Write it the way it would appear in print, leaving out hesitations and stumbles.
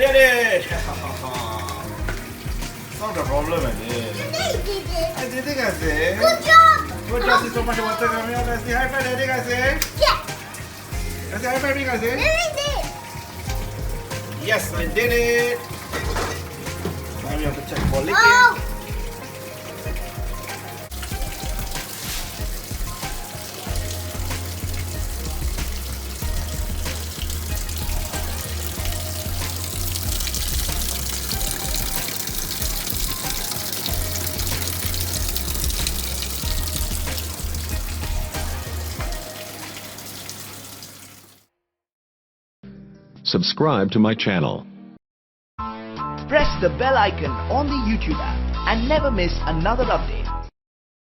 did it! Not a problem, I did. I did it, I say. Good job. Good job, so much water coming out. Let's see high five, Daddy, I say. Yeah. Let's see high five, I say. Did. Yes, I did it. Now we have to check for leaking. Oh. Subscribe to my channel. Press the bell icon on the YouTube app and never miss another update.